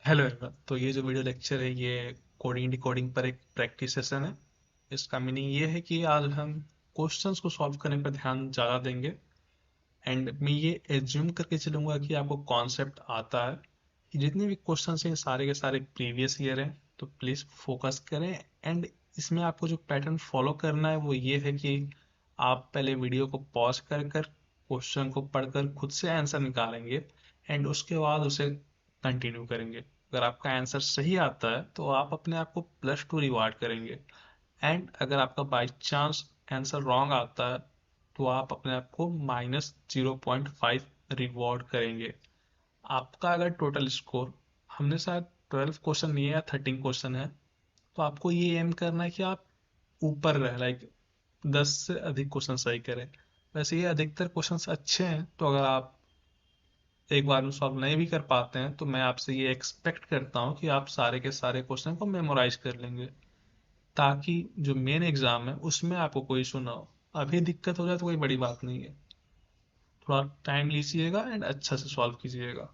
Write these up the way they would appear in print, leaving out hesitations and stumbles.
Hello everyone. तो ये जो वीडियो लेक्चर है ये कोडिंग डिकोडिंग पर एक प्रैक्टिस सेशन है। इसका मीनिंग ये है कि आज हम क्वेश्चंस को सॉल्व करने पर ध्यान ज़्यादा देंगे। एंड मैं ये एज्यूम करके चलूंगा कि आपको कॉन्सेप्ट आता है कि जितने भी क्वेश्चंस हैं सारे के सारे प्रीवियस ईयर हैं। तो प्लीज़ फोकस करें। एंड इसमें आपको जो पैटर्न फॉलो करना है वो ये है कि आप पहले वीडियो को पॉज कर कर क्वेश्चन को पढ़कर खुद से आंसर निकालेंगे एंड उसके बाद उसे कंटिन्यू करेंगे। अगर आपका आंसर सही आता है तो आप अपने आप को +2 रिवार्ड करेंगे। एंड अगर आपका बाई चांस आंसर रॉन्ग आता है तो आप अपने आप को -0.5 रिवॉर्ड करेंगे। आपका अगर टोटल स्कोर, हमने शायद 12 क्वेश्चन लिए या 13 क्वेश्चन है, तो आपको ये एम करना है कि आप ऊपर रहे, लाइक 10 से अधिक क्वेश्चन सही करें। वैसे ये अधिकतर क्वेश्चंस अच्छे हैं, तो अगर आप एक बार में सॉल्व नहीं भी कर पाते हैं तो मैं आपसे ये एक्सपेक्ट करता हूँ कि आप सारे के सारे क्वेश्चन को मेमोराइज कर लेंगे, ताकि जो मेन एग्जाम है उसमें आपको कोई इशू ना हो। अभी दिक्कत हो जाए तो कोई बड़ी बात नहीं है। थोड़ा टाइम लीजिएगा एंड अच्छा से सॉल्व कीजिएगा।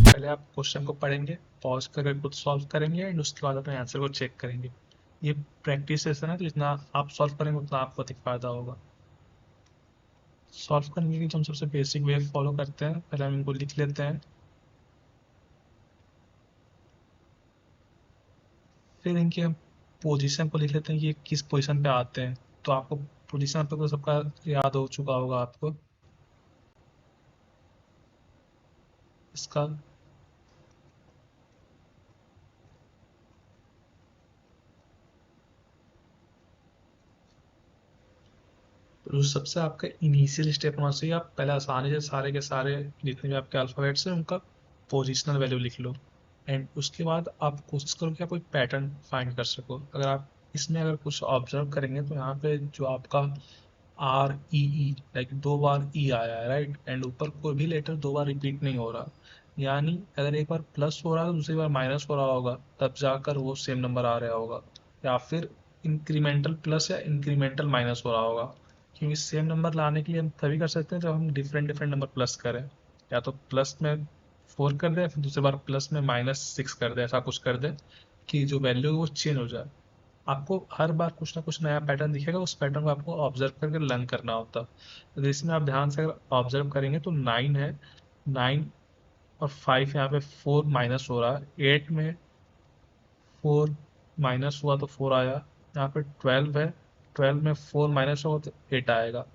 पहले आप क्वेश्चन को पढ़ेंगे, पॉज करके खुद सॉल्व करेंगे एंड उसके बाद अपने आंसर को चेक करेंगे। ये प्रैक्टिस सेशन है, तो जितना आप सॉल्व करेंगे उतना आपको अधिक फायदा होगा। सॉल्व करने के लिए हम सबसे बेसिक वे फॉलो करते हैं। पहले हम इनको लिख लेते हैं, फिर इनके हम पोजीशन को लिख लेते हैं कि ये किस पोजीशन पे आते हैं। तो आपको पोजीशन पे तो सबका याद हो चुका होगा आपको इसका। तो सबसे आपका इनिशियल स्टेप होना चाहिए, आप पहले आसानी से सारे के सारे जितने भी आपके अल्फ़ाबेट्स हैं उनका पोजिशनल वैल्यू लिख लो। एंड उसके बाद आप कोशिश करो कि आप कोई पैटर्न फाइंड कर सको। अगर आप इसमें अगर कुछ ऑब्जर्व करेंगे तो यहाँ पे जो आपका REE, लाइक 2 बार ई आया है, राइट। एंड ऊपर कोई भी लेटर 2 बार रिपीट नहीं हो रहा। यानी अगर एक बार प्लस हो रहा है तो दूसरी बार माइनस हो रहा होगा, तब जाकर वो सेम नंबर आ रहा होगा। या फिर इंक्रीमेंटल प्लस या इंक्रीमेंटल माइनस हो रहा होगा। क्योंकि सेम नंबर लाने के लिए हम तभी कर सकते हैं जब हम डिफरेंट डिफरेंट नंबर प्लस करें। या तो प्लस में 4 कर दे, फिर दूसरी बार प्लस में -6 कर दे, ऐसा कुछ कर दे कि जो वैल्यू है वो चेंज हो जाए। आपको हर बार कुछ ना कुछ नया पैटर्न दिखेगा, उस पैटर्न को आपको ऑब्जर्व करके लर्न करना होता है। तो इसमें आप ध्यान से अगर ऑब्जर्व करेंगे तो 9 है, 9 और 5 यहाँ पे 4 माइनस हो रहा है। 8 में 4 माइनस हुआ तो 4 आया। यहाँ पे 12 है, 12 में 4 माइनस होगा तो 8 आएगा।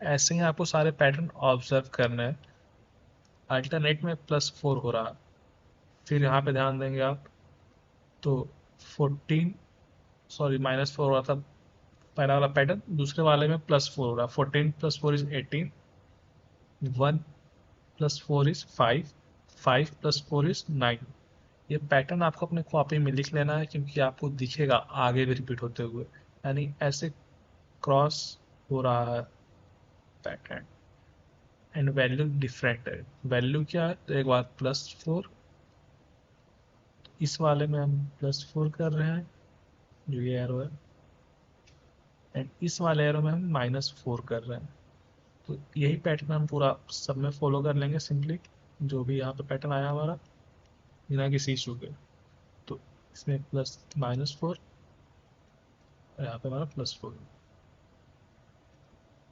ऐसे ही आपको सारे पैटर्न ऑब्जर्व करने हैं। अल्टरनेट में +4 हो रहा है, फिर यहाँ पे ध्यान देंगे आप तो 14, सॉरी -4 हो रहा था पहला वाला पैटर्न, दूसरे वाले में +4 हो रहा है। 14 + 4 इज 18, 1 + 4 इज 5, 5 + 4 इज 9। ये पैटर्न आपको अपने कॉपी में लिख लेना है, क्योंकि आपको दिखेगा आगे भी रिपीट होते हुए। यानी ऐसे क्रॉस हो रहा है पैटर्न। एंड वैल्यू डिफरेंट है। वैल्यू क्या है, तो एक बार +4, इस वाले में हम +4 कर रहे हैं जो ये एरो है, एंड इस वाले एरो में हम -4 कर रहे हैं। तो यही पैटर्न हम पूरा सब में फॉलो कर लेंगे सिंपली, जो भी यहाँ पे पैटर्न आया हमारा, बिना किसी इशू के। तो इसमें -4 और यहाँ पे हमारा +4।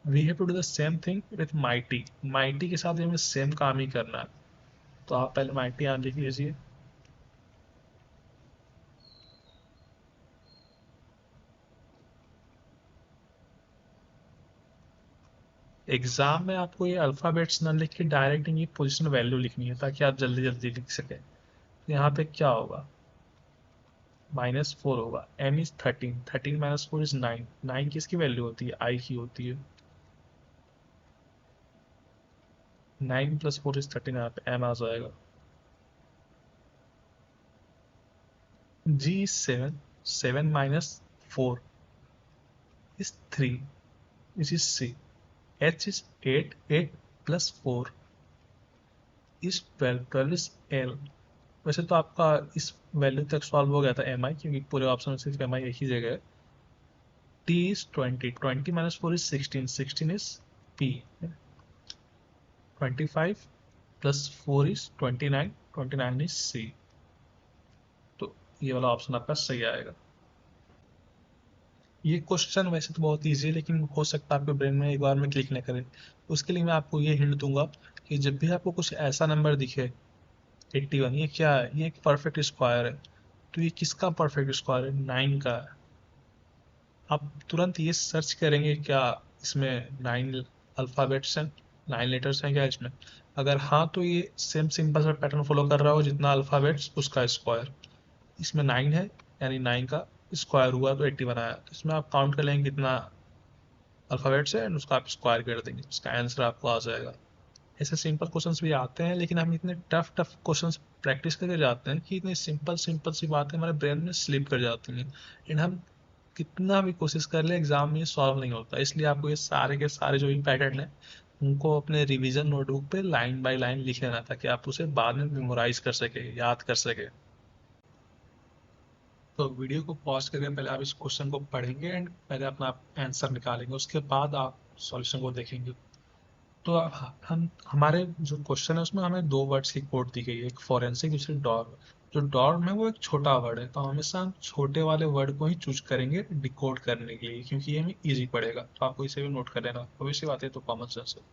We have to do the same thing with mighty. Mighty के साथ भी हमें सेम काम ही करना है। तो आप पहले माइटी यहाँ लिख लीजिए। एग्जाम में आपको ये अल्फाबेट्स ना लिख के डायरेक्ट इनकी पोजिशन वैल्यू लिखनी है, ताकि आप जल्दी जल्दी लिख सकें। तो यहाँ पे क्या होगा, -4 होगा। m इज 13, 13 -4 इज 9, 9 किसकी वैल्यू होती है, i की होती है। 9 + 4 इज 13, यहाँ पे m आ जाएगा। g is 7, 7 - 4 is 3, which is c। h is 8, 8 + 4 is 12, 12 is L. वैसे तो आपका इस वैल्यू तक सॉल्व हो गया था एम आई, क्योंकि पूरे ऑप्शन में सिर्फ एम आई एक ही जगह है। T is 20, 20 minus 4 is 16, 16 is P. 25 plus 4 is 29, 29 is C. तो ये वाला ऑप्शन आपका सही आएगा। ये क्वेश्चन वैसे तो बहुत ईजी है, लेकिन हो सकता है आपके ब्रेन में एक बार में क्लिक नहीं करे। उसके लिए मैं आपको ये हिंट दूंगा कि जब भी आपको कुछ ऐसा नंबर दिखे 81, ये क्या है, ये एक परफेक्ट स्क्वायर है। तो ये किसका परफेक्ट स्क्वायर है? 9 का। आप तुरंत ये सर्च करेंगे क्या इसमें 9 अल्फ़ाबेट्स हैं, 9 लेटर्स हैं क्या इसमें? अगर हाँ तो ये सेम सिंपल सा पैटर्न फॉलो कर रहा हो, जितना अल्फ़ाबेट्स उसका स्क्वायर। इसमें 9 है, यानी 9 का स्क्वायर हुआ तो 80 बनाया। तो इसमें आप काउंट कर लेंगे कितना अल्फ़ाबेट्स है एंड उसका आप स्क्वायर कर देंगे, उसका आंसर आपको आ जाएगा। ऐसे सिंपल क्वेश्चंस भी आते हैं, लेकिन हम इतने टफ टफ क्वेश्चंस प्रैक्टिस करके जाते हैं कि इतनी सिंपल सिंपल सी बातें हमारे ब्रेन में स्लिप कर जाती हैं। एंड हम कितना भी कोशिश कर ले एग्जाम में ये सॉल्व नहीं होता। इसलिए आपको ये सारे के सारे जो भी पैटर्न है उनको अपने रिवीजन नोटबुक पे लाइन बाय लाइन लिख लेना, ताकि आप उसे बाद में मेमोराइज कर सके, याद कर सके। तो वीडियो को पॉज करके पहले आप इस क्वेश्चन को पढ़ेंगे एंड पहले अपना आंसर निकालेंगे, उसके बाद आप सॉल्यूशन को देखेंगे। तो हम हमारे जो क्वेश्चन है उसमें हमें दो वर्ड्स की कोड दी गई है, एक फॉरेंसिक, दूसरी डॉर्म। जो डॉर्म है वो एक छोटा वर्ड है, तो हमेशा हम छोटे वाले वर्ड को ही चूज करेंगे डिकोड करने के लिए, क्योंकि ये हमें इजी पड़ेगा। तो आपको इसे भी नोट कर लेना, कोई सी बात है तो कॉमन सेंस है।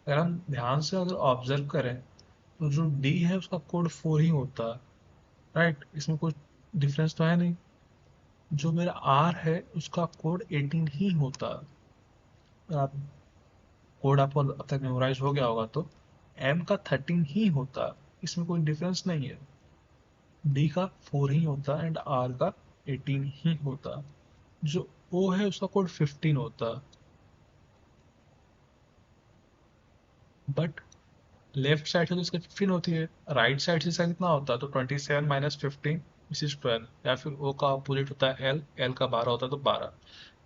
अगर हम ध्यान से अगर ऑब्जर्व करें तो जो डी है उसका कोड 4 ही होता है, राइट? इसमें कुछ डिफरेंस तो है नहीं। जो मेरा आर है उसका कोड 18 ही होता है। अगर आप कोड आपको अब तक मेमोराइज हो गया होगा तो एम का 13 ही होता है, इसमें कोई डिफरेंस नहीं है। डी का 4 ही होता है एंड आर का 18 ही होता है। जो ओ है उसका कोड 15 होता है, बट लेफ्ट साइड से तो इसका 15 होती है, राइट साइड से इसका कितना होता है? तो 27 माइनस 15 विच इज 12। या फिर ओ का अपोजिट होता है एल, एल का 12 होता है तो 12।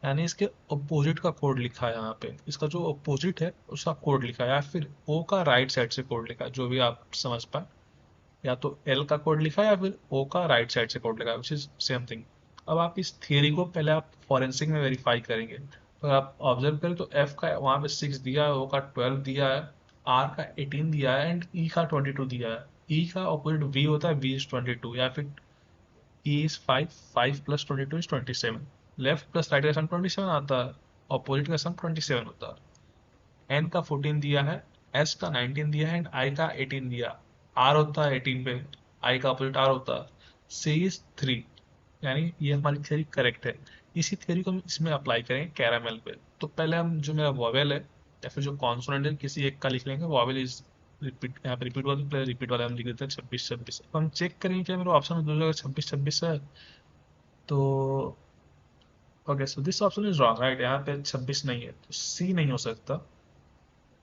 यानी इसके अपोजिट का कोड लिखा है यहाँ पे, इसका जो अपोजिट है उसका कोड लिखा है, या फिर ओ का राइट साइड से कोड लिखा है, जो भी आप समझ पाए। या तो एल का कोड लिखा है या फिर ओ का राइट साइड से कोड लिखा है, विच इज सेम थिंग। अब आप इस थियरी को पहले आप फॉरेंसिक में वेरीफाई करेंगे। तो आप ऑब्जर्व करें तो एफ का वहाँ पे 6 दिया है, ओ का 12 दिया है, आर का 18 दिया है एंड ई का 22 दिया है। ई का ऑपोजिट वी होता है, वी इज 22, या फिर E is 5, 5 plus 22 is 27। Left plus right का सम 27 आता है, ऑपोजिट का सम 27 होता है। एन का 14 दिया है, एस का 19 दिया है एंड आई का 18 दिया। आर होता है 18 पे, आई का अपोजिट आर होता है। सी इज 3, यानी ये हमारी थ्योरी करेक्ट है। इसी थ्योरी को हम इसमें अप्लाई करेंगे कैरामेल पे। तो पहले हम जो मेरा वॉवेल है या फिर जो कॉन्सोनेंट है किसी एक का लिख लेंगे। वॉवेल इज रिपीट, यहाँ पे रिपीट वाले पहले रिपीट वाले हम लिख देते हैं 26 26। अब हम चेक करेंगे क्या मेरे ऑप्शन में दो जगह 26 26 है। तो okay, so this option is wrong, right? यहाँ पे 26 नहीं है, तो सी नहीं हो सकता।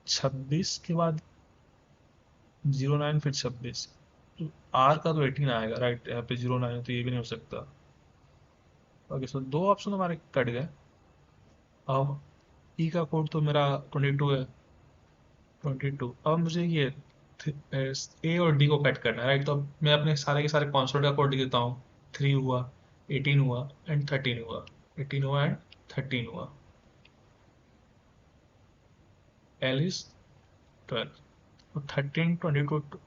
26 के बाद 09 फिर 26, तो आर का तो 18 आएगा, राइट? यहाँ पे 09 है तो ये भी नहीं हो सकता। ओके, सो दो ऑप्शन हमारे कट गए। अब ई का कोड तो मेरा 22 है, 22। अब मुझे ये ए और डी को कट करना है, राइट? तो अब मैं अपने सारे के सारे कॉन्सोनेंट का कोड लिख देता हूँ। 3 हुआ, 18 हुआ एंड 13 हुआ, 18 हुआ एंड 13 हुआ। एल इज 12, तो 13 22।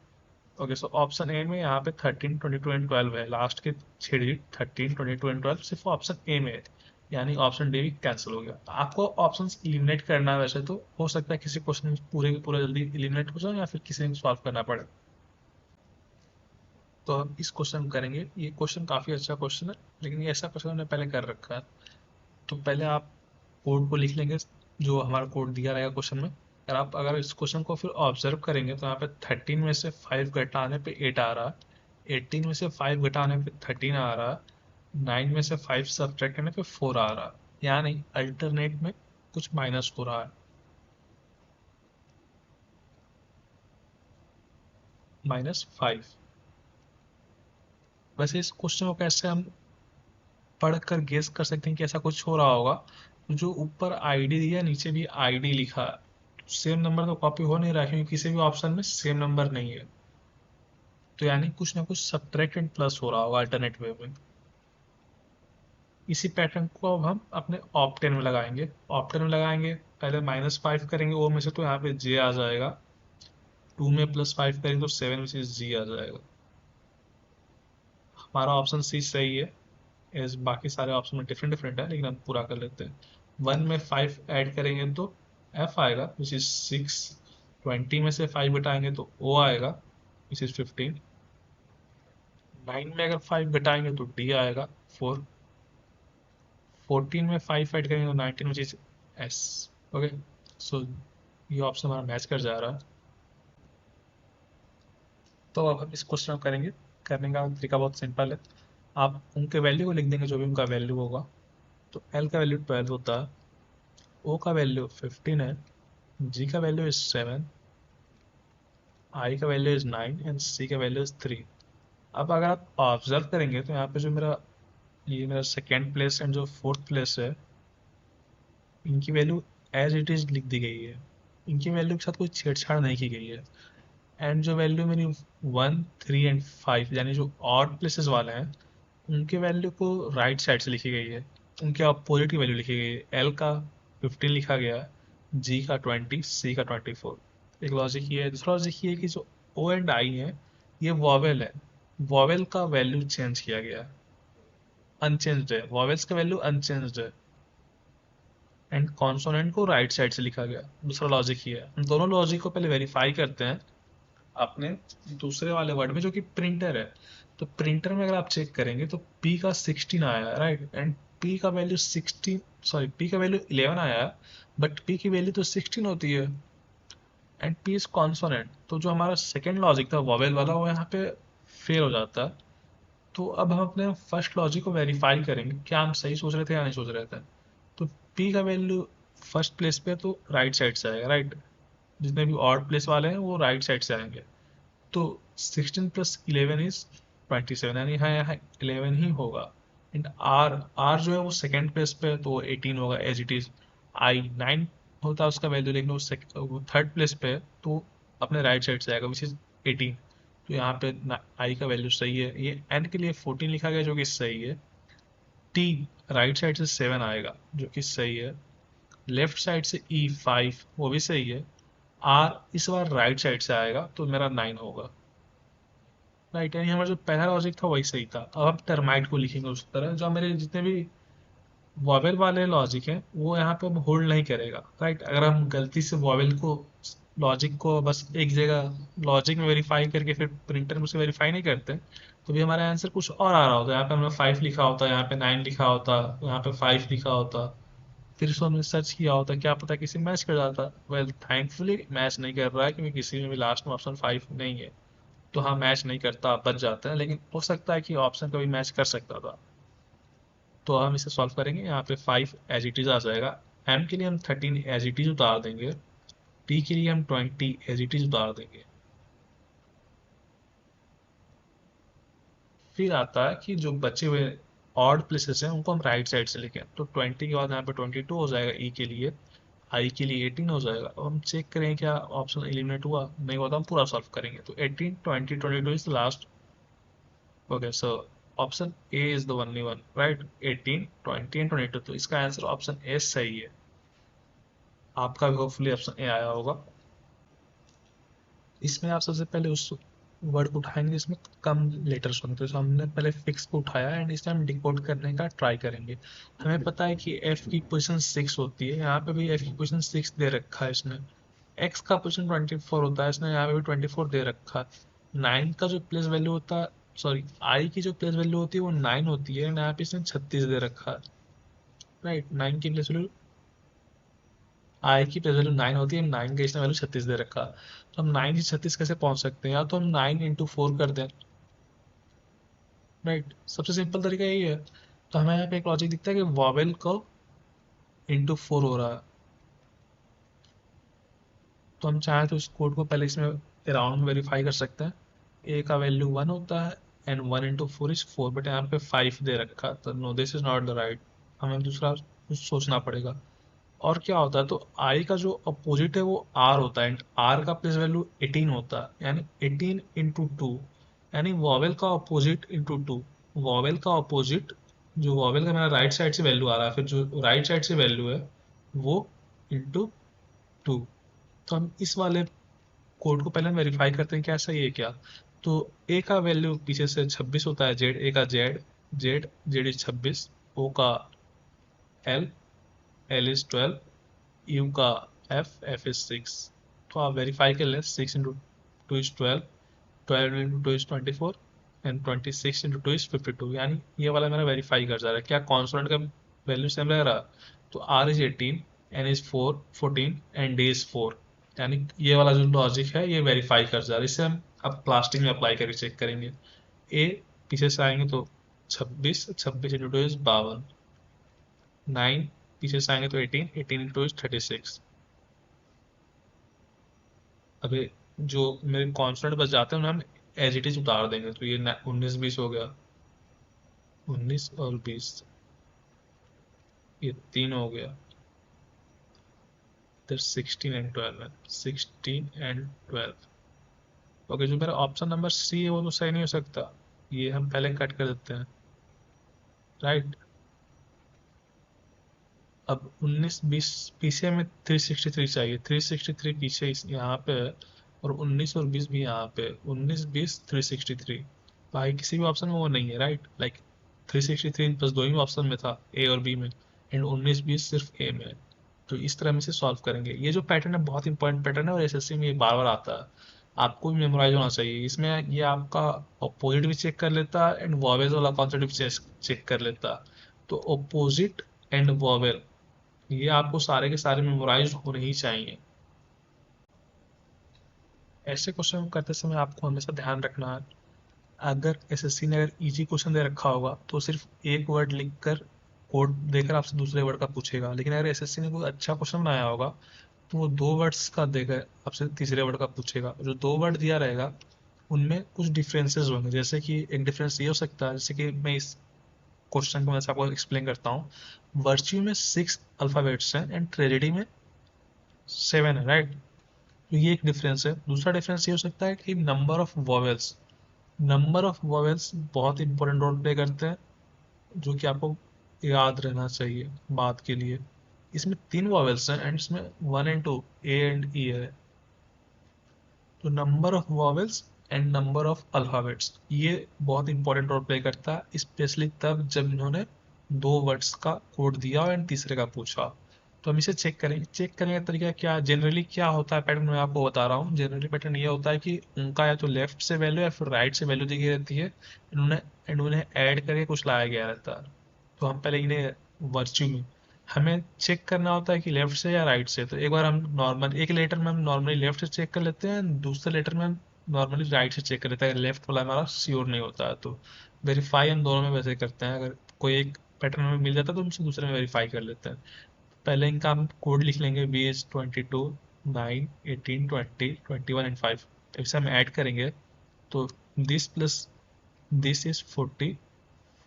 ओके, सो ऑप्शन ए में यहाँ पे 13 22 एंड 12 है, लास्ट के 6 डिजिट 13 22 एंड 12 सिर्फ ऑप्शन ए में है। यानी ऑप्शन डी भी कैंसिल हो गया। आपको ऑप्शंस एलिमिनेट करना है, वैसे तो हो सकता है किसी क्वेश्चन पूरे के पूरे जल्दी एलिमिनेट हो जाए या फिर किसी में सॉल्व करना पड़े। तो हम इस क्वेश्चन को करेंगे। ये क्वेश्चन काफ़ी अच्छा क्वेश्चन है, लेकिन ये ऐसा क्वेश्चन हमने पहले कर रखा है। तो पहले आप कोड को लिख लेंगे, जो हमारा कोड दिया रहेगा क्वेश्चन में। अगर आप अगर इस क्वेश्चन को फिर ऑब्जर्व करेंगे तो यहाँ पे 13 में से 5 घटाने पे 8 आ रहा है, 18 में से 5 घटाने पे 13 आ रहा है, 9 में से 5 सब्ट्रैक्ट करने पे 4 आ रहा है। यानी अल्टरनेट में कुछ माइनस हो रहा है, -5। वैसे इस क्वेश्चन को कैसे हम पढ़ कर गेस कर सकते हैं कि ऐसा कुछ हो रहा होगा? तो जो ऊपर आईडी दिया है नीचे भी आईडी लिखा है, सेम नंबर तो कॉपी हो नहीं रहा है, क्योंकि किसी भी ऑप्शन में सेम नंबर नहीं है। तो यानी कुछ ना कुछ सब्ट्रैक्ट एंड प्लस हो रहा होगा अल्टरनेट वे में। इसी पैटर्न को अब हम अपने ऑप्टेन में लगाएंगे। ऑप्टेन में लगाएंगे, पहले -5 करेंगे ओ में से, तो यहाँ पे जे आ जाएगा। 2 में +5 करेंगे तो 7 में से जी आ जाएगा। हमारा ऑप्शन सी सही है। एज बाकी सारे ऑप्शन में डिफरेंट डिफरेंट है, लेकिन हम पूरा कर लेते हैं। 1 में 5 ऐड करेंगे तो एफ आएगा विच इज 6। 20 में से 5 घटाएंगे तो ओ आएगा विच इज 15। 9 में अगर 5 घटाएंगे तो डी आएगा 4। 14 में 5 ऐड करेंगे तो 19 विच इज एस। ओके, सो ये ऑप्शन हमारा मैच कर जा रहा है। तो अब हम इस क्वेश्चन को करेंगे। करने का तरीका बहुत सिंपल है। आप उनके वैल्यू को लिख देंगे, जो भी उनका वैल्यू होगा। तो एल का वैल्यू 12 होता है, ओ का वैल्यू 15 है, जी का वैल्यू इज 7, आई का वैल्यू इज 9 एंड सी का वैल्यू इज 3। अब अगर आप ऑब्जर्व करेंगे तो यहाँ पे जो मेरा सेकेंड प्लेस एंड जो फोर्थ प्लेस है, इनकी वैल्यू एज इट इज लिख दी गई है। इनकी वैल्यू के साथ कोई छेड़छाड़ नहीं की गई है। एंड जो वैल्यू मेरी 1, 3 एंड 5 यानी जो ऑड प्लेसेस वाले हैं, उनके वैल्यू को राइट साइड से लिखी गई है। उनके अपोजिट की वैल्यू लिखी गई है। एल का 15 लिखा गया है, जी का 20, सी का 24। एक लॉजिक ये है। दूसरा लॉजिक ये है कि जो ओ एंड आई है, ये वॉवेल है। वॉवेल का वैल्यू चेंज किया गया है, अनचेंज्ड है। वॉवेल्स का वैल्यू अनचेंज्ड है एंड कॉन्सोनेंट को राइट साइड से लिखा गया। दूसरा लॉजिक ये है। हम दोनों लॉजिक को पहले वेरीफाई करते हैं अपने दूसरे वाले वर्ड में, जो कि प्रिंटर है। तो प्रिंटर में अगर आप चेक करेंगे तो P का 16 आया है, राइट। एंड P का वैल्यू 16, सॉरी P का वैल्यू 11 आया है, बट P की वैल्यू तो 16 होती है एंड P इज कॉन्सोनेंट। तो जो हमारा सेकेंड लॉजिक था वॉवेल वाला, वो यहाँ पे फेल हो जाता है। तो अब हम अपने फर्स्ट लॉजिक को वेरीफाई करेंगे, क्या हम सही सोच रहे थे या नहीं सोच रहे थे। तो P का वैल्यू फर्स्ट प्लेस पे, तो राइट साइड से आएगा, राइट। जितने भी ऑड प्लेस वाले हैं वो राइट साइड से आएंगे। तो 16 + 11 इज 27, यानी यहाँ 11 ही होगा। एंड आर आर जो है वो सेकेंड प्लेस पे है, तो 18 होगा एज इट इज। आई 9 होता है उसका वैल्यू, लेकिन वो थर्ड प्लेस पे है, तो अपने राइट साइड से आएगा विच इज 18। तो यहाँ पे आई का वैल्यू सही है। ये एन के लिए 14 लिखा गया, जो कि सही है। टी राइट साइड से 7 आएगा, जो कि सही है। लेफ्ट साइड से ई 5, वो भी सही है। आर इस बार राइट साइड से आएगा, तो मेरा 9 होगा, राइट। यानी हमारा जो पहला लॉजिक था वही सही था। अब हम टर्माइट को लिखेंगे उस तरह, जो मेरे जितने भी वॉवेल वाले लॉजिक हैं वो यहाँ पे होल्ड नहीं करेगा, राइट। अगर हम गलती से वॉवेल को, लॉजिक को बस एक जगह लॉजिक में वेरीफाई करके फिर प्रिंटर में उसे वेरीफाई नहीं करते, तो भी हमारा आंसर कुछ और आ रहा होता। यहाँ पे हमने 5 लिखा होता, यहाँ पे 9 लिखा होता, यहाँ पे 5 लिखा होता, फिर उसको हमने सर्च किया होता, क्या पता किसी मैच कर जाता। वेल थैंकफुली मैच नहीं कर रहा है, क्योंकि किसी में भी लास्ट में ऑप्शन 5 नहीं है। तो हाँ, मैच नहीं करता, बच जाता है, लेकिन हो सकता है कि ऑप्शन कभी मैच कर सकता था। तो हम इसे सॉल्व करेंगे। यहाँ पे 5 एज इट इज आ जाएगा। एम के लिए हम 13 एज इट इज उतार देंगे। पी के लिए हम 20 एज इट इज उतार देंगे। फिर आता है कि जो बचे हुए ऑड प्लेसेस हैं उनको हम राइट साइड से लिखें। तो 20 के बाद यहाँ पे 22 हो जाएगा ई के लिए, आई के लिए 18 हो जाएगा। अब हम चेक करें क्या ऑप्शन एलिमिनेट हुआ, नहीं हुआ तो हम पूरा सॉल्व करेंगे। तो 18, 20, 22 is last. Okay, so option A is the only one, right. 18, 20 and 22, तो इसका आंसर ऑप्शन ए सही है। आपका भी होपफुली ऑप्शन ए आया होगा। इसमें आप सबसे पहले उस वर्ड को उठाएंगे जिसमें कम लेटर्स होंगे। तो हमने पहले फिक्स को उठाया एंड इसे हम डिकोड करने का ट्राई करेंगे। हमें पता है कि एफ की पोजीशन 6 होती है, यहाँ पे भी एफ की पोजीशन 6 दे रखा है इसने। एक्स का पोजीशन 24 होता है, इसने यहाँ पे भी 24 दे रखा है। 9 का जो प्लेस वैल्यू होता है, सॉरी आई की जो प्लेस वैल्यू होती है वो 9 होती है, एंड यहाँ पे इसने 36 दे रखा है, राइट। 9 की प्लेस वैल्यू, आई की प्लेस वैल्यू 9 होती है, 9 का इसने वैल्यू 36 दे रखा। तो हम 9 से 36 कैसे पहुंच सकते हैं, या तो हम 9 इंटू 4 कर दें, राइट। सबसे सिंपल तरीका यही है। तो हमें यहाँ पे एक लॉजिक दिखता है कि वॉवेल को इंटू 4 हो रहा है। तो हम चाहें तो इस कोड को पहले इसमें अराउंड में वेरीफाई कर सकते हैं। ए का वैल्यू 1 होता है एंड 1 इंटू 4 इज 4, बट यहाँ पे 5 दे रखा, तो no this is not the right. हमें दूसरा कुछ सोचना पड़ेगा। और क्या होता है, तो आई का जो अपोजिट है वो आर होता है, एंड आर का प्लेस वैल्यू 18 होता है, यानी 18 इंटू टू, यानी वॉवेल का अपोजिट इंटू टू। वॉवेल का अपोजिट, जो वॉवेल का मेरा राइट साइड से वैल्यू आ रहा है, फिर जो राइट साइड से वैल्यू है वो इंटू टू। तो हम इस वाले कोड को पहले वेरीफाई करते हैं क्या सही है क्या। तो ए का वैल्यू पीछे से 26 होता है, जेड ए का जेड, जेड जेड इज 26, ओ का एल, एल इज 12, यू का एफ, एफ इज 6। तो आप वेरीफाई कर लें, 6 into two is 12, 12 into two is 24, and 26 into two is 52, यानी ये वाला मेरा वेरीफाई कर जा रहा है क्या कॉन्सोनेंट का वैल्यू सेम रह रहा। तो R is 18, N is 4 14, and D is 4, यानी ये वाला जो लॉजिक है ये वेरीफाई कर जा रहा है। इसे हम अब प्लास्टिक में अप्लाई करके चेक करेंगे। ए पीछे से आएंगे तो 26, 26 इंटू टू इज 52, 9 पीछे से आएंगे तो 18, 18 इंटू इज 36। अभी जो मेरे कॉन्स्टेंट बच जाते हैं उन्हें हम एज इट इज उतार देंगे, तो ये 19 20 हो गया, 19 और 20, ये 3 हो गया, फिर 16 एंड 12 है, 16 एंड 12। ओके, जो मेरा ऑप्शन नंबर सी है वो तो सही नहीं हो सकता, ये हम पहले कट कर देते हैं, राइट। अब 19 20 पीछे हमें 363 चाहिए, 363 पीछे यहाँ पे है, और 19 और 20 भी यहाँ पे है, 19 20 363, भाई किसी भी ऑप्शन में वो नहीं है, राइट। लाइक 363 बस दो ही ऑप्शन में था, ए और बी में, एंड 19 20 सिर्फ ए में है। तो इस तरह हम इसे सॉल्व करेंगे। ये जो पैटर्न है बहुत इंपॉर्टेंट पैटर्न है, और एसएससी में ये बार बार आता है, आपको भी मेमोराइज होना चाहिए। इसमें ये आपका अपोजिट भी चेक कर लेता है, एंड वॉवेल वाला कॉन्सेप्ट भी चेक कर लेता है। तो अपोजिट एंड वॉवेल, ये आपको सारे के सारे मेमोराइज होने ही चाहिए। ऐसे क्वेश्चन करते समय आपको हमेशा ध्यान रखना है, अगर एसएससी ने अगर इजी क्वेश्चन दे रखा होगा तो सिर्फ एक वर्ड लिखकर कोड देकर आपसे दूसरे वर्ड का पूछेगा, लेकिन अगर एसएससी ने कोई अच्छा क्वेश्चन बनाया होगा तो वो 2 वर्ड्स का देकर आपसे तीसरे वर्ड का पूछेगा। जो 2 वर्ड दिया रहेगा उनमें कुछ डिफरेंसेस होंगे, जैसे कि एक डिफरेंस ये हो सकता है, जैसे कि मैं इस क्वेश्चन को मैं आपको एक्सप्लेन करता हूँ। वर्च्यू में 6 अल्फाबेट्स हैं एंड ट्रेजेडी में 7 है, राइट। तो ये एक डिफरेंस है। दूसरा डिफरेंस ये हो सकता है कि number of vowels, number of vowels बहुत इंपॉर्टेंट रोल प्ले करते हैं, जो कि आपको याद रहना चाहिए बात के लिए। इसमें 3 वॉवेल्स हैं एंड इसमें 1 एंड 2, ए एंड ई है। तो number of vowels and number of alphabets, ये बहुत इंपॉर्टेंट रोल प्ले करता है, स्पेशली तब जब इन्होंने 2 वर्ड्स का कोड दिया एंड तीसरे का पूछा। तो हम इसे चेक करने का तरीका क्या, जनरली क्या होता है पैटर्न, मैं आपको बता रहा हूँ। जनरली पैटर्न ये होता है कि उनका या तो लेफ्ट से वैल्यू या फिर राइट से वैल्यू दी गई रहती है, इन्होंने एंड उन्हें ऐड करके कुछ लाया गया रहता है। तो हम पहले इन्हें वर्च्यू में हमें चेक करना होता है कि लेफ्ट से या राइट से। तो एक बार हम नॉर्मल एक लेटर में हम नॉर्मली लेफ्ट से चेक कर लेते हैं, दूसरे लेटर में हम नॉर्मली राइट से चेक कर लेते हैं, लेफ्ट वाला हमारा श्योर नहीं होता है। तो वेरीफाई हम दोनों में वैसे करते हैं, अगर कोई एक पैटर्न हमें मिल जाता है तो उनसे दूसरे में वेरीफाई कर लेते हैं। पहले इनका हम कोड लिख लेंगे, बी एच 22 9 18 20 21 एंड 5। इसे हम ऐड करेंगे तो this plus this is 40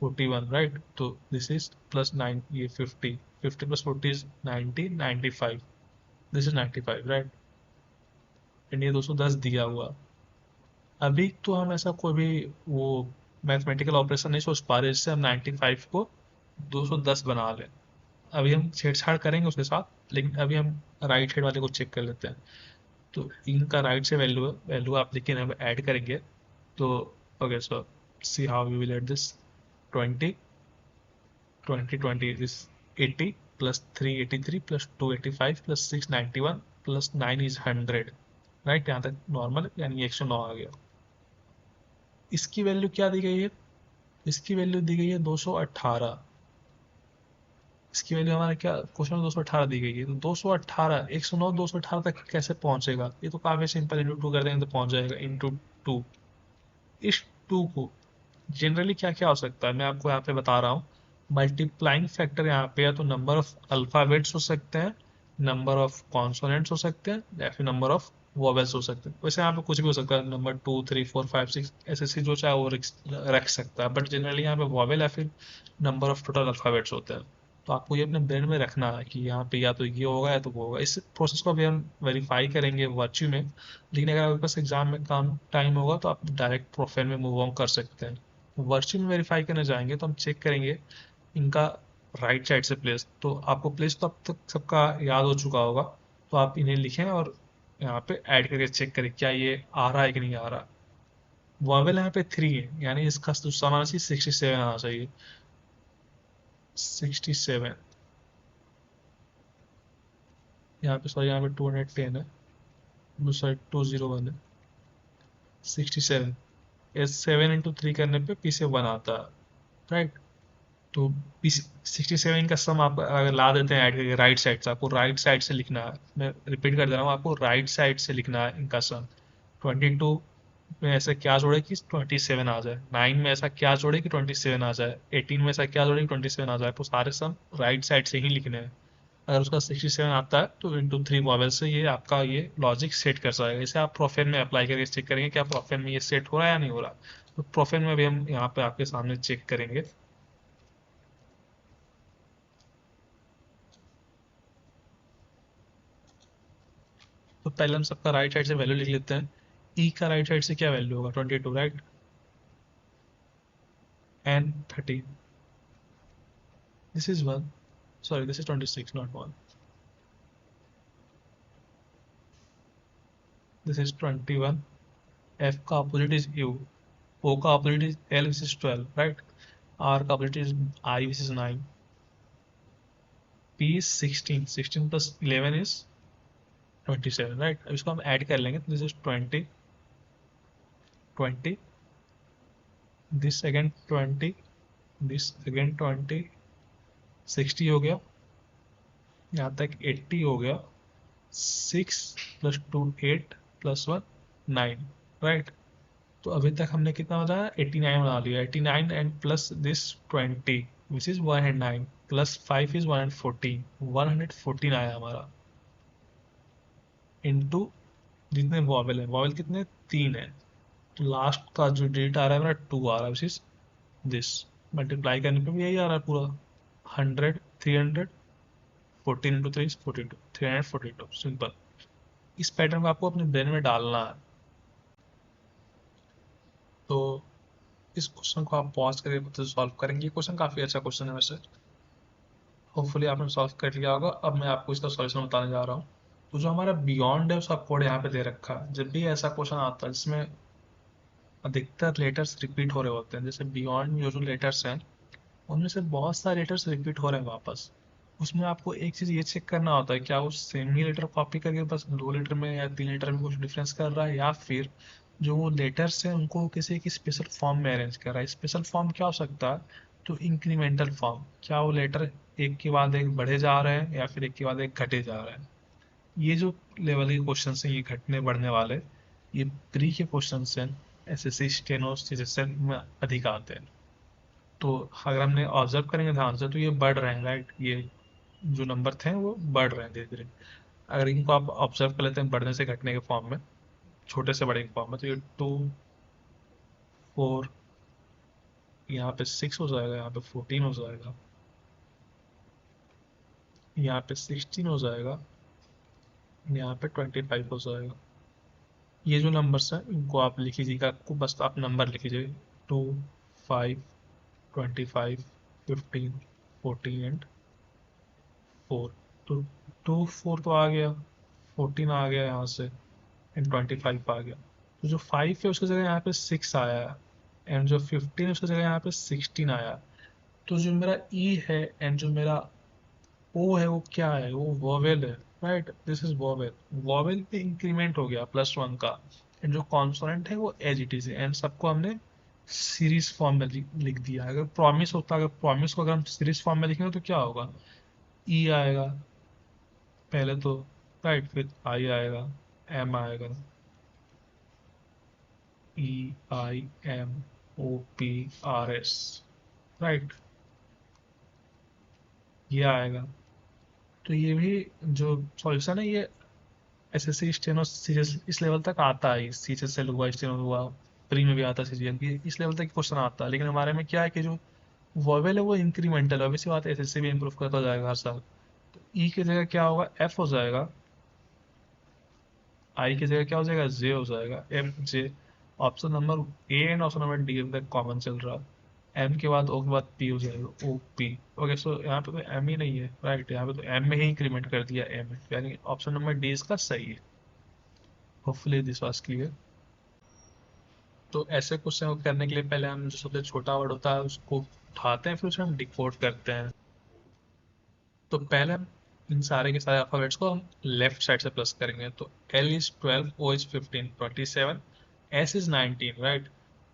41, right. तो दिस इज प्लस 9, ये 50, 50 plus 40 is 90 95, this is 95, right. And ये 210 दिया हुआ। अभी तो हम ऐसा कोई भी वो मैथमेटिकल ऑपरेशन नहीं सोच पा रहे जिससे हम 95 को 210 बना लें। अभी हम छेड़छाड़ करेंगे उसके साथ, लेकिन अभी हम राइट हैंड वाले को चेक कर लेते हैं। तो इनका राइट से वैल्यू आप लेकिन हम ऐड करेंगे तो okay, so see how we will add this. 20 20 20 is 80 plus 383 plus 285 plus 691 plus 9 is 100, right. यहाँ तक नॉर्मल, यानी 109 आ गया। इसकी वैल्यू क्या दी गई है, इसकी वैल्यू दी गई है 218। इसकी वैल्यू हमारा क्या क्वेश्चन में 218 दी गई है, तो 218 109 218 तक कैसे पहुंचेगा, ये तो काफी सिंपल, इंटू टू कर देंगे तो पहुंच जाएगा, इंटू टू। इस टू को जनरली क्या क्या हो सकता है मैं आपको यहाँ पे बता रहा हूँ। मल्टीप्लाइंग फैक्टर यहाँ पे या तो नंबर ऑफ अल्फाबेट्स हो सकते हैं, नंबर ऑफ कॉन्सोनेंट्स हो सकते हैं, या फिर नंबर ऑफ वोवेल्स हो सकते हैं। वैसे यहाँ पे कुछ भी हो सकता है, नंबर 2 3 4 5 6 ऐसे जो चाहे वो रख सकता है, बट जनरली यहाँ पे वोवेल या फिर नंबर ऑफ टोटल अल्फाबेट्स होते हैं। तो आपको ये अपने ब्रेन में रखना है कि यहाँ पे या तो ये होगा या तो वो होगा। इस प्रोसेस को भी हम वेरीफाई करेंगे वर्च्यू में, लेकिन अगर आपके पास एग्जाम में कम टाइम होगा तो आप डायरेक्ट प्रोफाइल में मूव ऑन कर सकते हैं। वर्च्यू में वेरीफाई करने जाएंगे तो हम चेक करेंगे इनका राइट साइड से प्लेस। तो आपको प्लेस तो अब तक सबका याद हो चुका होगा, तो आप इन्हें लिखें और यहाँ पे ऐड करके चेक करें क्या ये आ रहा है कि नहीं आ रहा। वॉवेल यहाँ पे 3 है, यानी इसका जो सम आना चाहिए 67 आना चाहिए। 67, यहाँ पे सॉरी, यहाँ पे 210 है, दूसरा 201 है। 67, ये 7 into 3 करने पे पी से 1 आता है, राइट। तो पी 67 का सम आप अगर ला देते हैं ऐड करके राइट साइड से, आपको राइट साइड से लिखना है। मैं रिपीट कर दे रहा हूँ, आपको राइट साइड से लिखना है इनका सम। 22 में ऐसा क्या जोड़े कि 27 आ जाए, 9 में ऐसा क्या जोड़े कि 27 आ जाए, 18 में ऐसा क्या जोड़े कि 27 आ जाए। तो सारे सम राइट साइड से ही लिखने हैं। अगर उसका 67 आता है तो into 3 वॉवेल से ये आपका ये लॉजिक सेट कर जाएगा। इसे आप प्रोफेन में अप्लाई करके चेक करेंगे क्या प्रोफेन में ये सेट हो रहा है या नहीं हो रहा। तो प्रोफेन में भी हम यहाँ पे आपके सामने चेक करेंगे। तो पहले हम सबका राइट साइड से वैल्यू लिख लेते हैं। ई का राइट साइड से क्या वैल्यू होगा, 22, right. N 13, this is 1, sorry this is 26 not 1, this is 21। F का अपोजिट इज यू, ओ का opposite is L which is 12, right. R का opposite is I which is 9। P is 16, 16 plus 11 is 27, right. अब इसको हम add कर लेंगे, this is 20, 20, this again 20, this again 20, 60 हो गया, यहाँ तक 80 हो गया। 6 + 2 8 + 1 9, राइट। तो अभी तक हमने कितना बताया, 89 बना लिया। 89 and plus this 20 which is 109 plus 5 is 114, 114 आया हमारा। इनटू जितने वॉवेल है, वॉवेल कितने 3 है, तो लास्ट का जो डिजिट आ रहा है मेरा 2 आ रहा है विच इज दिस। मल्टीप्लाई करने पे भी यही आ रहा है पूरा, 100, 300, 14 × 3 is 42, 342, सिंपल। इस पैटर्न को आपको अपने ब्रेन में डालना है। तो इस क्वेश्चन को आप पॉज करके खुद से सॉल्व करेंगे। ये क्वेश्चन काफ़ी अच्छा क्वेश्चन है वैसे, होपफुली आपने सॉल्व कर लिया होगा। अब मैं आपको इसका सॉल्यूशन बताने जा रहा हूँ। तो जो हमारा बियॉन्ड है उसका कोड यहाँ पे दे रखा है। जब भी ऐसा क्वेश्चन आता है जिसमें अधिकतर लेटर्स रिपीट हो रहे होते हैं, जैसे बियॉन्ड जो जो लेटर्स हैं उनमें से बहुत सारे लेटर्स रिपीट हो रहे हैं वापस, उसमें आपको एक चीज़ ये चेक करना होता है क्या वो सेम ही लेटर कॉपी करके बस 2 लेटर में या 3 लेटर में कुछ डिफरेंस कर रहा है, या फिर जो वो लेटर्स हैं उनको किसी एक स्पेशल फॉर्म में अरेंज कर रहा है। स्पेशल फॉर्म क्या हो सकता है, तो इंक्रीमेंटल फॉर्म, क्या वो लेटर एक के बाद एक बढ़े जा रहे हैं या फिर एक के बाद एक घटे जा रहे हैं। ये जो लेवल के क्वेश्चन हैं ये घटने बढ़ने वाले, ये प्री के क्वेश्चन हैं, एसएससी स्टेनो में अधिक आते हैं। तो अगर हमने ऑब्जर्व करेंगे ध्यान से तो ये बढ़ रहे हैं, राइट। ये जो नंबर थे वो बढ़ रहे हैं धीरे धीरे। अगर इनको आप ऑब्जर्व कर लेते हैं बढ़ने से घटने के फॉर्म में, छोटे से बड़े के फॉर्म में, तो ये 2, 4, यहाँ पे 6 हो जाएगा, यहाँ पे 14 हो जाएगा, यहाँ पे 16 हो जाएगा, यहाँ पे 25 हो जाएगा। ये जो नंबर्स हैं इनको आप लिख लीजिएगा, आपको बस आप नंबर लिख लीजिए, 2, 5, 25, 15, 14 एंड 4। तो 2, 4 तो आ गया, 14 आ गया यहाँ से, एंड 25 आ गया। तो जो 5 है उसकी जगह यहाँ पे 6 आया है, एंड जो 15 है उसकी जगह यहाँ पे 16 आया। तो जो मेरा ई है एंड जो मेरा ओ है वो क्या है, वो वोवेल है, right. This is vowel. Vowel पे इंक्रीमेंट हो गया +1 का, एंड जो कॉन्सोनेंट है वो एज इट इज है, एंड सबको हमने सीरीज फॉर्म में लिख दिया। अगर प्रॉमिस होता, अगर प्रॉमिस को अगर हम सीरीज फॉर्म में लिखेंगे तो क्या होगा, ई आएगा पहले तो, राइट, फिर आई आएगा, एम आएगा, E I M O P R S, right, ये आएगा। तो ये भी जो सॉल्यूशन है ये एसएससी स्टेनो सीरियल इस लेवल तक आता है। सीएचएसएल हुआ, स्टेनो हुआ, प्री में भी आता है सीरियल, इस लेवल तक क्वेश्चन आता है। लेकिन हमारे में क्या है कि जो वॉवेल है वो इंक्रीमेंटल है, ऑब्वियसली बात है, एसएससी भी इंप्रूव करता जाएगा हर साल। तो ई की जगह क्या होगा, एफ हो जाएगा। आई की जगह क्या हो जाएगा, जे हो जाएगा, M J. Option number A and option number D तक कॉमन चल रहा है। एम के बाद ओ के बाद पी हो जाएगा, ओ पी। ओके, सो यहाँ पे तो एम ही नहीं है, राइट, यहाँ पे तो एम में ही इंक्रीमेंट कर दिया एम, यानी ऑप्शन नंबर डी इसका सही है। Hopefully this was clear. तो ऐसे क्वेश्चन को करने के लिए पहले हम जो सबसे छोटा वर्ड होता है उसको उठाते हैं, फिर उसे हम डिकोड करते हैं। तो पहले हम इन सारे के सारे अल्फाबेट्स को हम लेफ्ट साइड से प्लस करेंगे। तो L is 12, O is 15, 27, S is 19, right.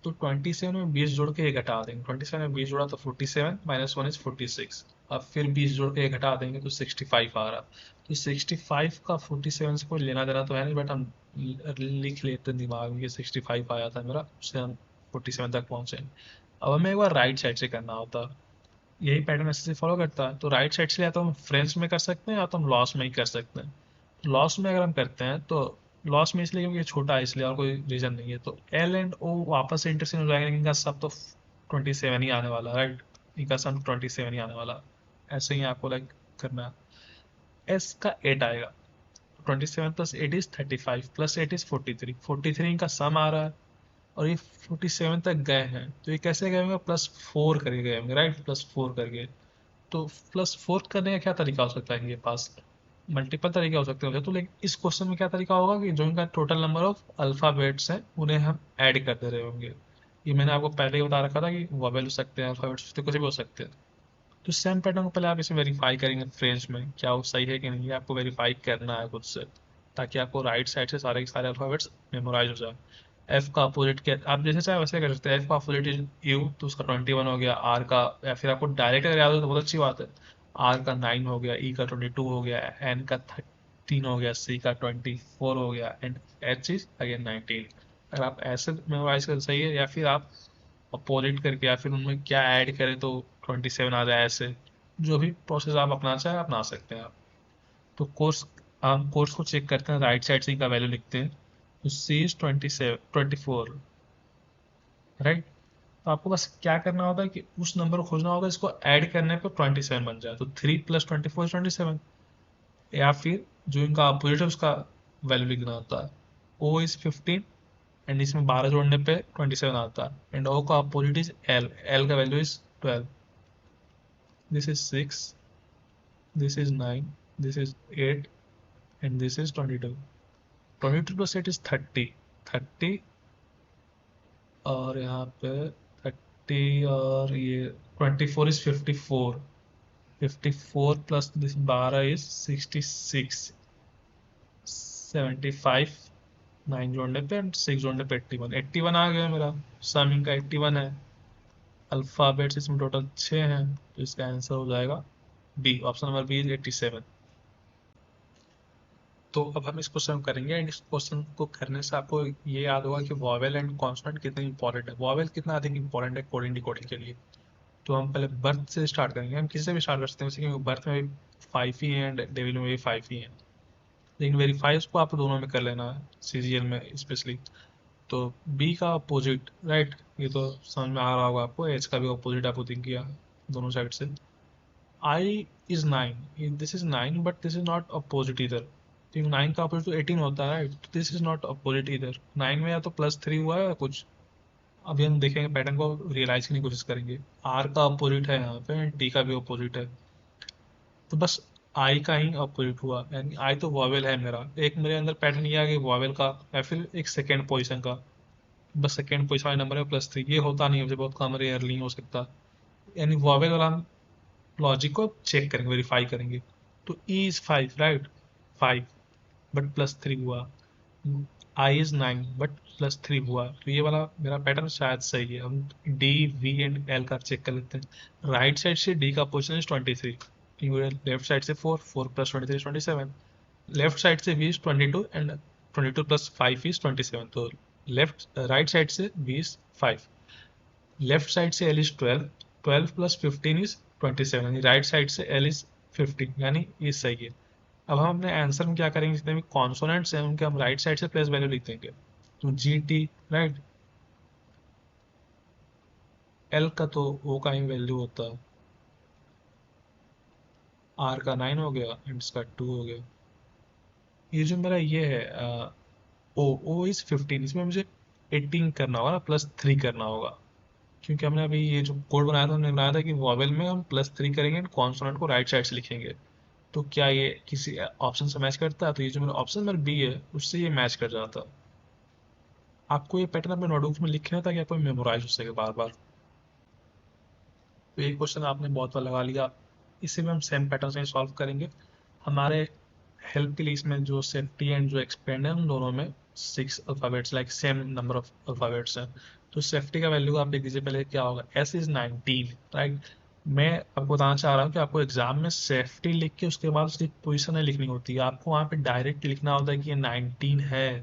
तो 27 में 20 जोड़ के ये घटा देंगे, 27 में 20 जोड़ा तो 47, -1 इज 46। अब फिर 20 जोड़ के ये घटा देंगे तो 65 आ रहा। तो 65 का 47 से कोई लेना देना तो है नहीं, बट हम लिख लेते हैं दिमाग में कि 65 आया था मेरा, उससे हम 47 तक पहुंचे। अब हमें एक बार राइट साइड से करना होता, यही पैटर्न ऐसे से फॉलो करता है। तो राइट साइड से या तो हम फ्रेंच में कर सकते हैं या तो हम लॉस में ही कर सकते हैं। लॉस में अगर हम करते हैं तो लॉस में इसलिए क्योंकि ये छोटा है, इसलिए और कोई रीजन नहीं है। तो एल एंड ओ वापस से इंटरचेंज हो जाएगा, इनका सब तो 27 ही आने वाला, राइट। इनका सब 27 ही आने वाला। ऐसे ही आपको लाइक करना है। एस का 8 आएगा, 27 प्लस 8 इज 35, प्लस 8 इज 43, 43 इनका सम आ रहा है। और ये 47 तक गए हैं, तो ये कैसे गए होंगे, +4 करके गए होंगे, राइट, +4 करके। तो +4 करने का क्या तरीका हो सकता है इनके पास, मल्टीपल तरीके हो सकते हैं। तो लेकिन इस क्वेश्चन में क्या तरीका होगा कि जो इनका टोटल नंबर ऑफ अल्फाबेट्स हैं उन्हें हम ऐड करते रहे होंगे। ये मैंने आपको पहले ही बता रखा था कि वोवेल हो सकते हैं, अल्फाबेट्स कुछ भी हो सकते हैं। तो सेम पैटर्न को पहले आप इसे वेरीफाई करेंगे फ्रेंच में, क्या वो सही है कि नहीं, आपको वेरीफाई करना है खुद से, ताकि आपको राइट साइड से सारे के सारे अल्फाबेट्स मेमोराइज हो जाए। एफ का अपोजिट क्या, आप जैसे चाहे वैसे कर सकते हैं। एफ का अपोजिट इज यू, तो उसका 21 हो गया। आर का, या फिर आपको डायरेक्ट अगर याद हो तो बहुत अच्छी बात है, आर का 9 हो गया, ई का 22 हो गया, एन का 13 हो गया, सी का 24 हो गया, एंड एच इज अगेन 19। अगर आप ऐसे मेमोराइज कर सही है, या फिर आप अपोजिट करके या फिर उनमें क्या ऐड करें तो 27 आ जाए, ऐसे जो भी प्रोसेस आप अपना चाहे अपना सकते हैं आप। तो कोर्स, हम कोर्स को चेक करते हैं, राइट साइड से इनका वैल्यू लिखते हैं। तो सी इज 24, राइट। तो आपको बस क्या करना होता है कि उस नंबर को खोजना होगा, इसको ऐड करने पर 27 बन जाए। तो 3 + 24 इज 27। या फिर जो इनका अपोजिट है उसका वैल्यू लिखना होता है। ओ इज 15, एंड इसमें 12 जोड़ने पे 27 आता है। एंड ओ का अपोजिट इज एल, एल का value is 12। This is 6, this is 9, this is 8, and this is 22। 22 plus 8 is 30, 30, और यहाँ पे 30, और ये 24 इज 54, 54 प्लस दिस 12 इज 66, 75, 9 जोड़ने पे एंड 6 जोड़ने पे 81, 81 आ गया मेरा। सम इनका 81 है। अल्फाबेट्स इसमें टोटल 6 हैं, तो इसका आंसर हो जाएगा B, option number B is 87। तो अब हम इस क्वेश्चन को करेंगे, एंड इस क्वेश्चन को करने से आपको ये याद होगा कि वॉवेल एंड कॉन्सोनेंट कितने इंपॉर्टेंट है, वॉवेल कितना अधिक इंपॉर्टेंट है कोडिंग डिकोडिंग के लिए। तो हम पहले बर्थ से स्टार्ट करेंगे, हम किसी से भी स्टार्ट कर सकते हैं वैसे, क्योंकि बर्थ में भी 5 ही है एंड डेविल में भी 5 ही है। लेकिन वेरीफाई उसको आप दोनों में कर लेना है, सीजीएल में स्पेशली। तो बी का अपोजिट, राइट, ये तो समझ में आ रहा होगा आपको, एच का भी अपोजिट आपको थिंक किया दोनों साइड से। I is 9, this is 9, but this is not opposite इधर, क्योंकि 9 का अपोजिट तो 18 होता है, राइट। तो दिस इज नॉट अपोजिट इधर, 9 में या तो +3 हुआ है या कुछ। अभी हम देखेंगे, पैटर्न को रियलाइज करने की कोशिश करेंगे। आर का अपोजिट है यहाँ पे, डी का भी अपोजिट है। तो बस आई का ही अपोजिट हुआ, यानी आई तो वॉवेल है मेरा। एक मेरे अंदर पैटर्न ये आ गया वॉवेल का, या फिर एक सेकेंड पोजिशन का। बस सेकेंड पोजिशन वाले नंबर है +3, ये होता नहीं है, मुझे बहुत कम, रेयरली हो सकता। यानी वॉवेल वाला हम लॉजिक को चेक करेंगे, वेरीफाई करेंगे। तो ई इज 5, राइट, 5, बट +3 हुआ। आई इज 9, बट +3 हुआ। तो ये वाला मेरा पैटर्न शायद सही है। हम डी, वी एंड एल का चेक कर लेते हैं। राइट साइड से डी का पोजिशन इज 23, लेफ्ट साइड से 4, 4 + 23 इज 27। लेफ्ट साइड से वी इज 22, एंड 22 + 5 इज 27। तो लेफ्ट राइट साइड से वी इज 5, लेफ्ट साइड से एल इज 12, 12 + 15 इज 27, यानी राइट साइड से एल इज 15, यानी ये सही है। अब हम अपने आंसर में क्या करेंगे, जितने भी कॉन्सोनेंट्स हैं उनके हम राइट साइड से प्लेस वैल्यू लिख देंगे। तो जी टी, राइट, एल का तो ओ का ही वैल्यू होता है, आर का 9 हो गया एंड इसका 2 हो गया। ये जो मेरा ये है ओ ओ इज 15, इसमें मुझे 18 करना होगा ना, +3 करना होगा, क्योंकि हमने अभी ये जो कोड बनाया था हमने बनाया था कि वॉवेल में हम +3 करेंगे एंड कॉन्सोनेंट को राइट साइड से लिखेंगे। तो क्या ये किसी ऑप्शन से मैच करता है? तो ये जो मेरा ऑप्शन नंबर बी है उससे ये मैच कर जाता। आपको ये पैटर्न अपने नोटबुक में लिखना था कि आपको मेमोराइज हो सके बार बार। तो ये क्वेश्चन आपने बहुत बार लगा लिया, इसे भी हम सेम पैटर्न से सॉल्व करेंगे। हमारे हेल्प के लिए इसमें जो सेफ्टी एंड जो एक्सपेंड है उन दोनों में 6 alphabets, like same number of alphabets हैं। तो सेफ्टी का वैल्यू आप देख लीजिए पहले क्या होगा, एस इज 19, राइट। मैं आपको बताना चाह रहा हूँ कि आपको एग्जाम में सेफ्टी लिख के उसके बाद उसकी पोजिशन नहीं लिखनी होती है, आपको वहाँ पे डायरेक्ट लिखना होता है कि ये 19 है।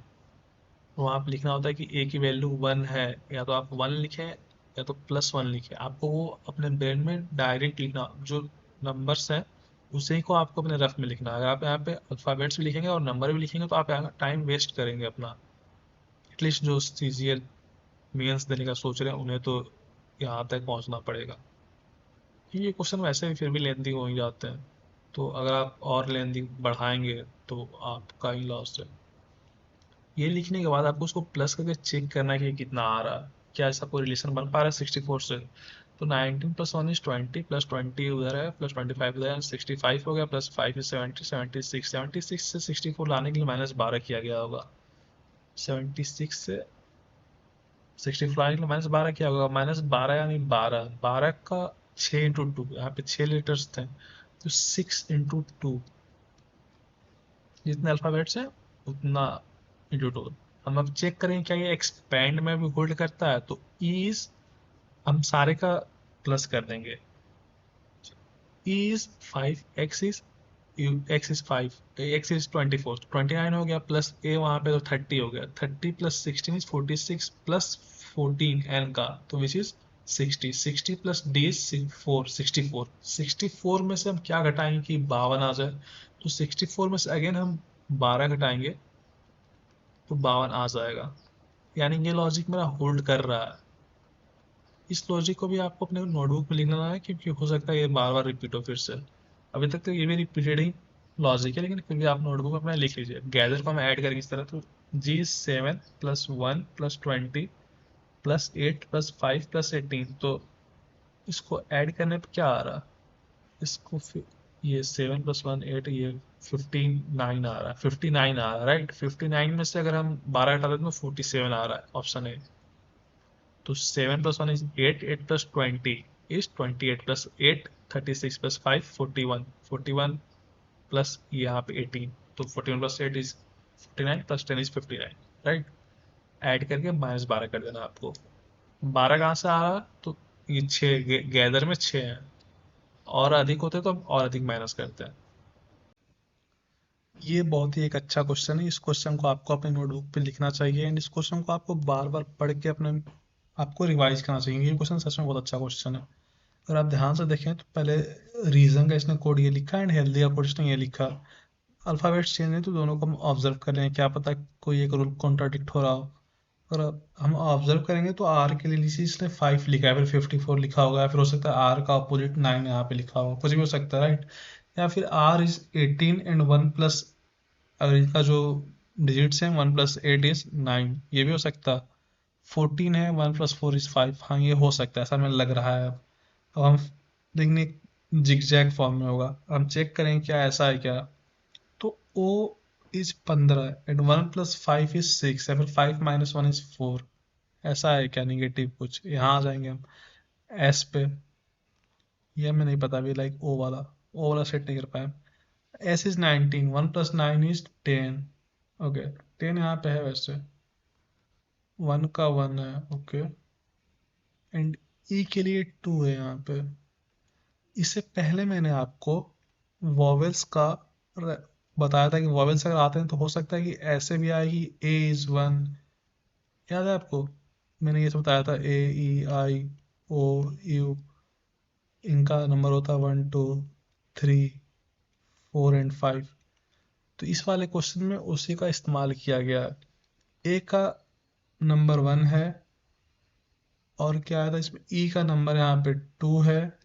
तो वहाँ पे लिखना होता है कि ए की वैल्यू 1 है, या तो आप 1 लिखें या तो +1 लिखें, आपको वो अपने ब्रेन में डायरेक्ट लिखना, जो नंबर्स हैं उसी को आपको अपने रफ में लिखना है। अगर आप यहाँ पे अल्फ़ाबेट्स भी लिखेंगे और नंबर भी लिखेंगे तो आप यहाँ टाइम वेस्ट करेंगे अपना। एटलीस्ट जो सीजियल मेंस देने का सोच रहे हैं उन्हें तो यहाँ तक पहुँचना पड़ेगा। ये क्वेश्चन वैसे भी फिर भी लेंदी हो ही जाते हैं, तो अगर आप और लेंदी बढ़ाएंगे तो आपका ही लॉस है। ये लिखने के बाद आपको उसको प्लस करके चेक करना है कि कितना आ रहा है, क्या ऐसा कोई रिलेशन बन पा रहा है 64 से। तो 19 + 1 इज 20, +20 उधर है, +25 उधर है, 65 हो गया, +5 इज 70, 76 से 64 लाने के लिए -12 किया गया होगा। 76 से 64 लाने के लिए -12 किया होगा, -12 यानी 12, 12 का 6 × 2, यहाँ पे 6 लीटर्स थे तो 6 × 2, जितने अल्फाबेट्स हैं उतना इंटू 2। हम अब चेक करें क्या ये एक्सपेंड में भी होल्ड करता है, तो इज हम सारे का प्लस कर देंगे। Is 5, x is 5, x is 24, 29 हो गया, प्लस ए वहाँ पे तो 30 हो गया, 30 + 16 इज 46, +14 एन का तो विच इज 60, 60 + डी इज 4, 64, 64 में से हम क्या घटाएंगे कि 52 आ जाए। तो 64 में से अगेन हम 12 घटाएंगे तो 52 आ जाएगा। यानी ये लॉजिक मेरा होल्ड कर रहा है। इस लॉजिक को भी आपको अपने नोटबुक में लिखना है, क्योंकि हो सकता है ये बार बार रिपीट हो फिर से। अभी तक तो ये भी रिपीटेड ही लॉजिक है, लेकिन फिर भी आप नोटबुक में अपना लिख लीजिए। गैदर को हम ऐड करेंगे इस तरह, तो G7 + 1 + 20 + 8 + 5 + 18, तो इसको ऐड करने पे क्या आ रहा है, इसको फिर ये 7 + 1 8, ये 59 आ रहा है, 59 आ रहा है, राइट। 59 में से अगर हम 12 हटा दें तो 47 आ रहा है, ऑप्शन ए। तो 7 + 1 is 8, 8 + 20 is 28, + 8 36, + 5 41, 41 प्लस यहाँ पे 18, तो 41 + 8 is 49, + 10 is 59, राइट। ऐड करके -12 कर देना आपको। 12 कहाँ से आ रहा है, तो ये 6 गैदर में 6 हैं, और अधिक होते तो हम और अधिक माइनस करते हैं। ये बहुत ही एक अच्छा क्वेश्चन है, इस क्वेश्चन को आपको अपने नोटबुक पे लिखना चाहिए एंड इस क्वेश्चन को आपको बार बार पढ़ के अपने आपको रिवाइज करना चाहिए। ये क्वेश्चन सच में बहुत अच्छा क्वेश्चन है। अगर आप ध्यान से देखें तो पहले रीजन का इसने कोड ये लिखा एंड हेल्दी का कोड इसने ये लिखा। अल्फाबेट्स चेंज है तो दोनों को हम ऑब्जर्व कर लें, क्या पता कोई एक रूल कॉन्ट्राडिक्ट हो रहा हो। और हम ऑब्जर्व करेंगे तो आर के लिए इसने 5 लिखा है, फिर 54 लिखा होगा, या फिर हो सकता है आर का अपोजिट 9 यहाँ पे लिखा होगा, कुछ भी हो सकता है, राइट। या फिर आर इज 18 एंड 1 प्लस, अगर इनका जो डिजिट्स हैं 1 + 8 इज 9, ये भी हो सकता है। 14 है, 1 + 4 इज 5, हाँ ये हो सकता है, ऐसा हमें लग रहा है। अब हम देखेंगे जिगजैग फॉर्म में होगा, हम चेक करें क्या ऐसा है क्या। तो O इज 15 एंड 1 + 5 इज 6, या फिर 5 - 1 इज 4, ऐसा है क्या निगेटिव कुछ। यहाँ आ जाएंगे हम एस पे, ये हमें नहीं पता अभी, लाइक ओ वाला सेट नहीं कर पाए। एस इज 19, 1 + 9 इज 10, ओके 10 यहाँ पे है वैसे, 1 का 1 है, ओके। एंड ई के लिए 2 है यहाँ पे। इससे पहले मैंने आपको वॉवेल्स का बताया था कि वॉवेल्स अगर आते हैं तो हो सकता है कि ऐसे भी आएगी, ए इज 1, याद है आपको, मैंने ये सब बताया था, ए ई आई ओ यू, इनका नंबर होता है 1 2 3 4 एंड 5। तो इस वाले क्वेश्चन में उसी का इस्तेमाल किया गया। ए का नंबर 1 है, और क्या आया था इसमें, ई का नंबर यहाँ पे 2 है,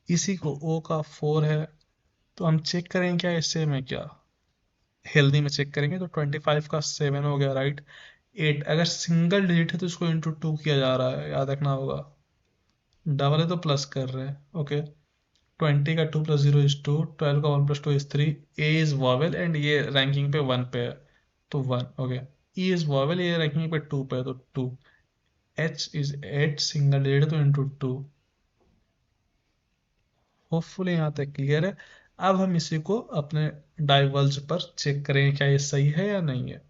इसी को ओ का 4 है। तो हम चेक करेंगे क्या इससे में, क्या हेल्दी में चेक करेंगे तो 25 का 7 हो गया, राइट। 8 अगर सिंगल डिजिट है तो इसको इंटू 2 किया जा रहा है, याद रखना होगा। डबल है तो प्लस कर रहे हैं, ओके। 20 का 2 प्लस 0 इज 2, 12 का 1 plus 2 is 3। A is vowel and ये रैंकिंग पे 1 पे है, तो 1, ओके। ई इज वॉवेल, ये रैंकिंग पे 2 पे है, तो 2। एच इज 8, सिंगल डिजिट तो इंटू 2। होपफुली यहाँ तक क्लियर है। अब हम इसी को अपने डाइवर्ज पर चेक करेंगे क्या ये सही है या नहीं है।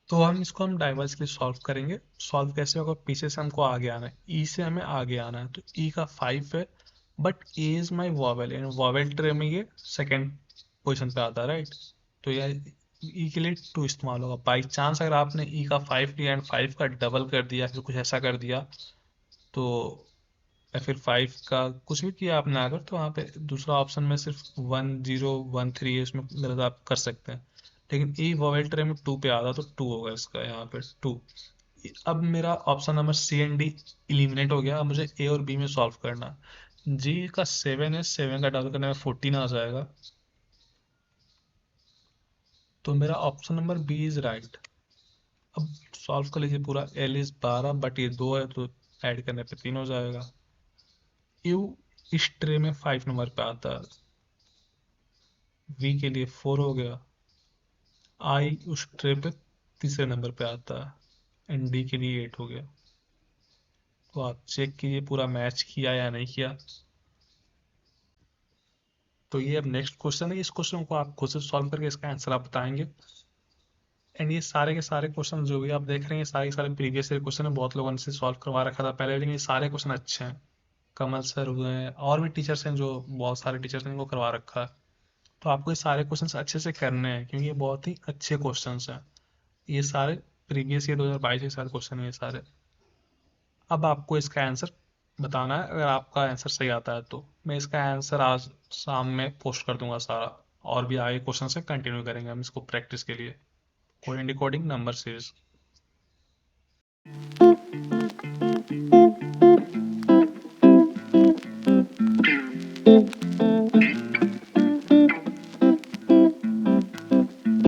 तो हम डाइवर्स के लिए सॉल्व करेंगे। सॉल्व कैसे होगा, पीछे से हमको आगे आना है, ई से हमें आगे आना है। तो ई का 5 है, but A is my vowel, and vowel tray में ये सेकेंड पोजिशन पे आता है, राइट। तो यह ई के लिए 2 इस्तेमाल होगा। बाई चांस अगर आपने ई का 5 लिया एंड 5 का डबल कर दिया, फिर कुछ ऐसा कर दिया, तो या फिर 5 का कुछ भी किया आपने अगर, तो वहाँ पे दूसरा ऑप्शन में सिर्फ 1 0 1 3 है, इसमें गलत आप कर सकते हैं। लेकिन ई वोवेल ट्रे में 2 पे आ रहा, तो 2 होगा इसका यहाँ पे 2। अब मेरा option number C and D eliminate हो गया। अब मुझे ए और बी में सॉल्व करना है। जी का 7 है, 7 का डबल करने में 14 आ जाएगा। तो मेरा option number B is right. अब सॉल्व कर लीजिए पूरा। एल इज 12, बट ये 2 है तो ऐड करने पे 3 हो जाएगा। यू इस ट्रे में 5 नंबर पे आता है, वी के लिए 4 हो गया। आई उस ट्रे पे तीसरे नंबर पे आता है, एंड डी के लिए 8 हो गया। तो आप चेक कीजिए पूरा मैच किया या नहीं किया। तो ये अब नेक्स्ट क्वेश्चन है, इस क्वेश्चन को आप खुद से सॉल्व करके इसका आंसर आप बताएंगे। एंड ये सारे के सारे क्वेश्चन जो भी आप देख रहे हैं, ये सारे के सारे प्रीवियस ईयर क्वेश्चन है, बहुत लोगों ने इसे सॉल्व करवा रखा था पहले, लेकिन ये सारे क्वेश्चन अच्छे हैं। कमल सर हुए हैं, और भी टीचर्स हैं, जो बहुत सारे टीचर्स हैं, इनको करवा रखा है। तो आपको ये सारे क्वेश्चन अच्छे से करने हैं, क्योंकि ये बहुत ही अच्छे क्वेश्चन हैं। ये सारे प्रीवियस ईयर 2022 के सारे क्वेश्चन है ये सारे। अब आपको इसका आंसर बताना है। अगर आपका आंसर सही आता है तो मैं इसका आंसर आज शाम में पोस्ट कर दूंगा सारा। और भी आगे क्वेश्चन से कंटिन्यू करेंगे हम इसको प्रैक्टिस के लिए। Coding decoding number series.